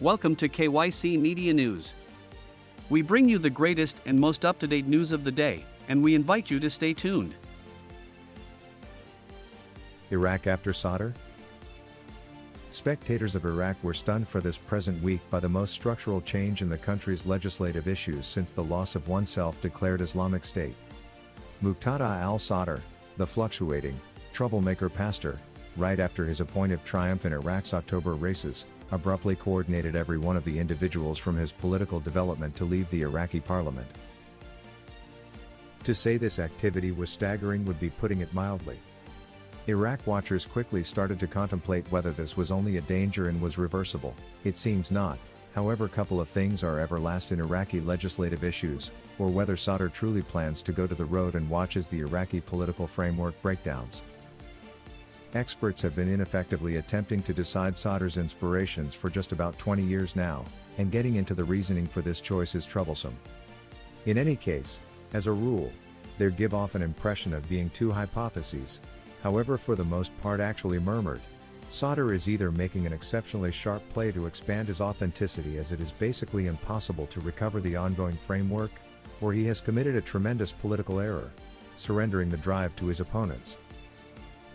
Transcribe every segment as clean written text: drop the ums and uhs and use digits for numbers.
Welcome to KYC Media News. We bring you the greatest and most up-to-date news of the day, and we invite you to stay tuned. Iraq after sadr? Spectators of Iraq were stunned for this present week by the most structural change in the country's legislative issues since the loss of one self-declared Islamic State. Muqtada al-Sadr, the fluctuating, troublemaker pastor, right after his appointed triumph in Iraq's October races, abruptly coordinated every one of the individuals from his political development to leave the Iraqi parliament. To say this activity was staggering would be putting it mildly. Iraq watchers quickly started to contemplate whether this was only a danger and was reversible. It seems not, however. Couple of things are everlasting Iraqi legislative issues, or whether Sadr truly plans to go to the road and watch as the Iraqi political framework breakdowns. Experts have been ineffectively attempting to decide Sadr's inspirations for just about 20 years now, and getting into the reasoning for this choice is troublesome. In any case, as a rule, they give off an impression of being two hypotheses, however for the most part actually murmured. Sadr is either making an exceptionally sharp play to expand his authenticity as it is basically impossible to recover the ongoing framework, or he has committed a tremendous political error, surrendering the drive to his opponents.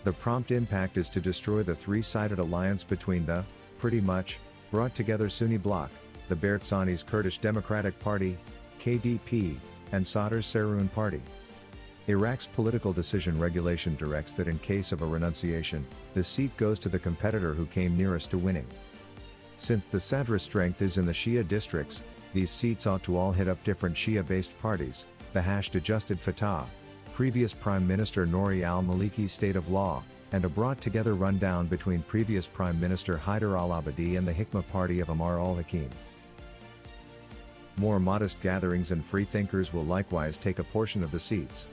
The prompt impact is to destroy the three-sided alliance between the, pretty much, brought-together Sunni bloc, the Barzani's Kurdish Democratic Party, KDP, and Sadr's Sarun Party. Iraq's political decision regulation directs that in case of a renunciation, the seat goes to the competitor who came nearest to winning. Since the Sadr's strength is in the Shia districts, these seats ought to all hit up different Shia-based parties, the hashed-adjusted Fatah, previous Prime Minister Nouri al-Maliki's state of law, and a brought-together rundown between previous Prime Minister Haider al-Abadi and the Hikmah party of Ammar al-Hakim. More modest gatherings and freethinkers will likewise take a portion of the seats.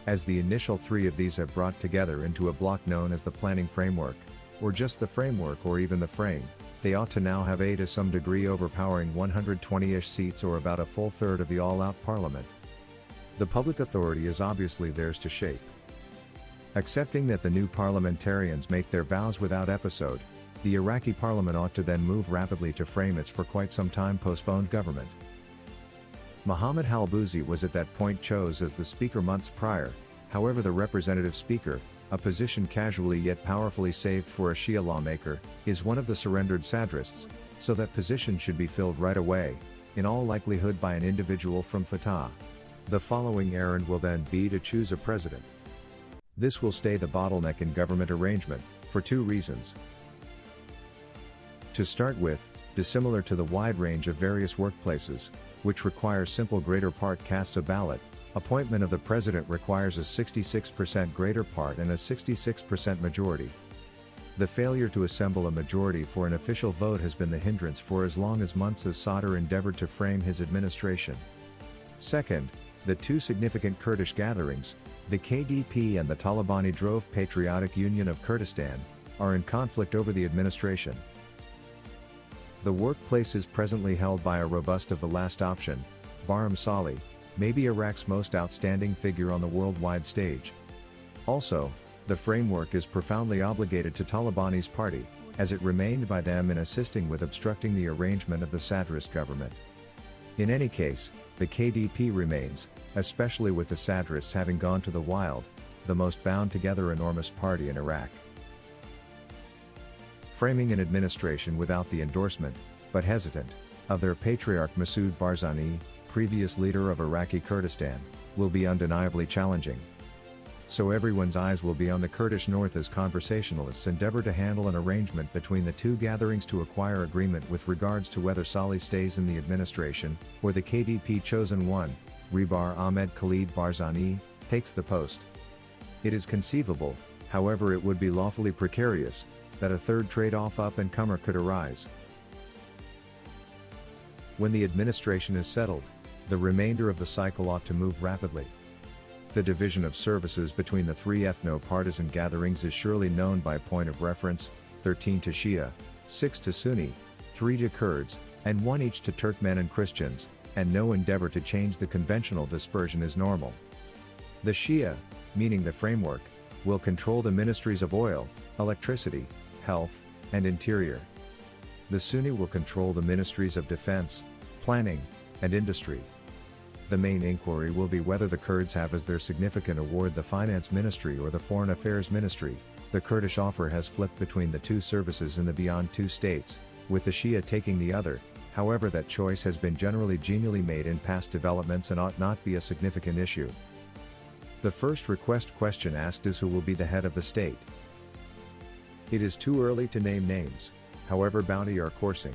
As the initial three of these have brought together into a bloc known as the Planning Framework, or just the Framework or even the Frame, they ought to now have to some degree overpowering 120-ish seats or about a full third of the all-out parliament. The public authority is obviously theirs to shape. Accepting that the new parliamentarians make their vows without episode, the Iraqi parliament ought to then move rapidly to frame its for quite some time postponed government. Mohammed Halbouzi was at that point chose as the speaker months prior, however the representative speaker, a position casually yet powerfully saved for a Shia lawmaker, is one of the surrendered sadrists, so that position should be filled right away, in all likelihood by an individual from Fatah. The following errand will then be to choose a president. This will stay the bottleneck in government arrangement, for two reasons. To start with, dissimilar to the wide range of various workplaces, which require simple greater part casts a ballot, appointment of the president requires a 66% greater part and a 66% majority. The failure to assemble a majority for an official vote has been the hindrance for as long as months as Sadr endeavored to frame his administration. Second, the two significant Kurdish gatherings, the KDP and the Talabani-Drove Patriotic Union of Kurdistan, are in conflict over the administration. The workplace is presently held by a robust of the last option, Barham Salih, maybe Iraq's most outstanding figure on the worldwide stage. Also, the framework is profoundly obligated to Talabani's party, as it remained by them in assisting with obstructing the arrangement of the Sadrist government. In any case, the KDP remains, especially with the Sadrists having gone to the wild, the most bound together enormous party in Iraq. Framing an administration without the endorsement, but hesitant, of their patriarch Masoud Barzani, previous leader of Iraqi Kurdistan, will be undeniably challenging. So everyone's eyes will be on the Kurdish north as conversationalists endeavor to handle an arrangement between the two gatherings to acquire agreement with regards to whether Salih stays in the administration, or the KDP chosen one, Rebar Ahmed Khalid Barzani, takes the post. It is conceivable, however it would be lawfully precarious, that a third trade-off up-and-comer could arise. When the administration is settled, the remainder of the cycle ought to move rapidly. The division of services between the three ethno-partisan gatherings is surely known by point of reference, 13 to Shia, 6 to Sunni, 3 to Kurds, and 1 each to Turkmen and Christians, and no endeavor to change the conventional dispersion is normal. The Shia, meaning the framework, will control the ministries of oil, electricity, health, and interior. The Sunni will control the ministries of defense, planning, and industry. The main inquiry will be whether the Kurds have as their significant award the finance ministry or the foreign affairs ministry. The Kurdish offer has flipped between the two services in the beyond two states, with the Shia taking the other. However, that choice has been generally genially made in past developments and ought not be a significant issue. The first request question asked is who will be the head of the state. It is too early to name names, however bounty are coursing.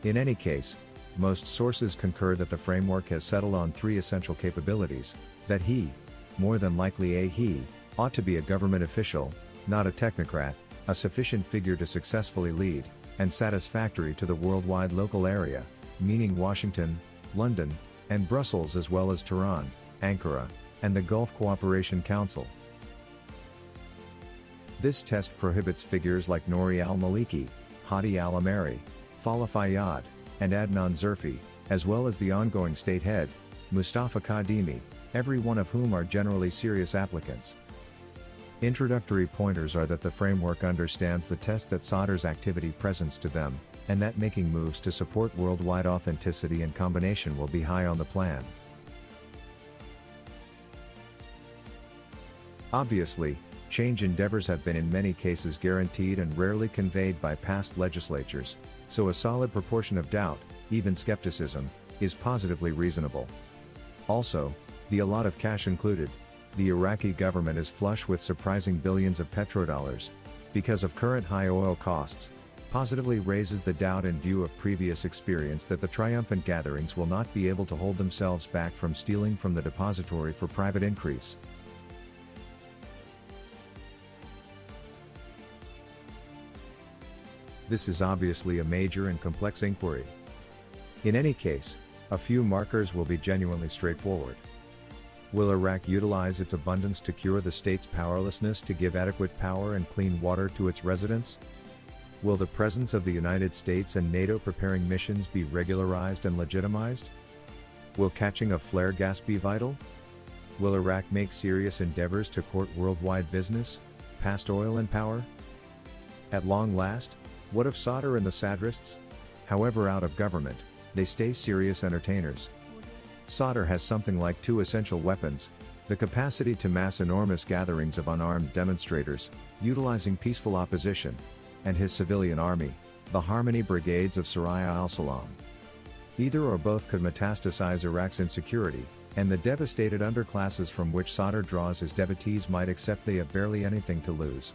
In any case, most sources concur that the framework has settled on three essential capabilities: that he, more than likely he, ought to be a government official, not a technocrat, a sufficient figure to successfully lead, and satisfactory to the worldwide local area, meaning Washington, London, and Brussels, as well as Tehran, Ankara, and the Gulf Cooperation Council. This test prohibits figures like Nouri al-Maliki, Hadi al-Amari, Faleh Fayyad, and Adnan Zerfi, as well as the ongoing state head, Mustafa Kadhimi, every one of whom are generally serious applicants. Introductory pointers are that the framework understands the test that sadr's activity presents to them, and that making moves to support worldwide authenticity and combination will be high on the plan. Obviously, change endeavors have been in many cases guaranteed and rarely conveyed by past legislatures, so a solid proportion of doubt, even skepticism, is positively reasonable. Also, the a lot of cash included, the Iraqi government is flush with surprising billions of petrodollars, because of current high oil costs, positively raises the doubt in view of previous experience that the triumphant gatherings will not be able to hold themselves back from stealing from the depository for private increase. This is obviously a major and complex inquiry. In any case, a few markers will be genuinely straightforward. Will Iraq utilize its abundance to cure the state's powerlessness to give adequate power and clean water to its residents? Will the presence of the United States and NATO preparing missions be regularized and legitimized? Will catching a flare gas be vital? Will Iraq make serious endeavors to court worldwide business, past oil and power? At long last, what of Sadr and the sadrists? However out of government, they stay serious entertainers. Sadr has something like two essential weapons: the capacity to mass enormous gatherings of unarmed demonstrators, utilizing peaceful opposition, and his civilian army, the Harmony Brigades of Soraya al-Salam. Either or both could metastasize Iraq's insecurity, and the devastated underclasses from which Sadr draws his devotees might accept they have barely anything to lose.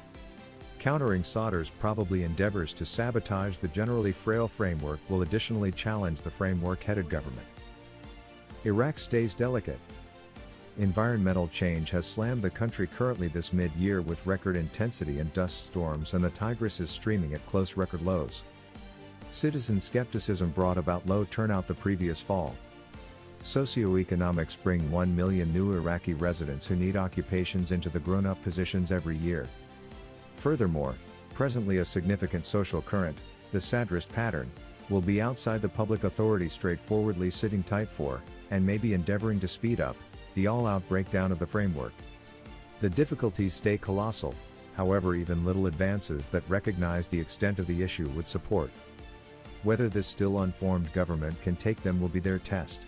Countering Sadr's probably endeavors to sabotage the generally frail framework will additionally challenge the framework-headed government. Iraq stays delicate. Environmental change has slammed the country currently this mid-year with record intensity and dust storms, and the Tigris is streaming at close record lows. Citizen skepticism brought about low turnout the previous fall. Socioeconomics bring 1 million new Iraqi residents who need occupations into the grown-up positions every year. Furthermore, presently a significant social current, the sadrist pattern, will be outside the public authority straightforwardly sitting tight for, and maybe endeavoring to speed up, the all-out breakdown of the framework. The difficulties stay colossal, however even little advances that recognize the extent of the issue would support. Whether this still unformed government can take them will be their test.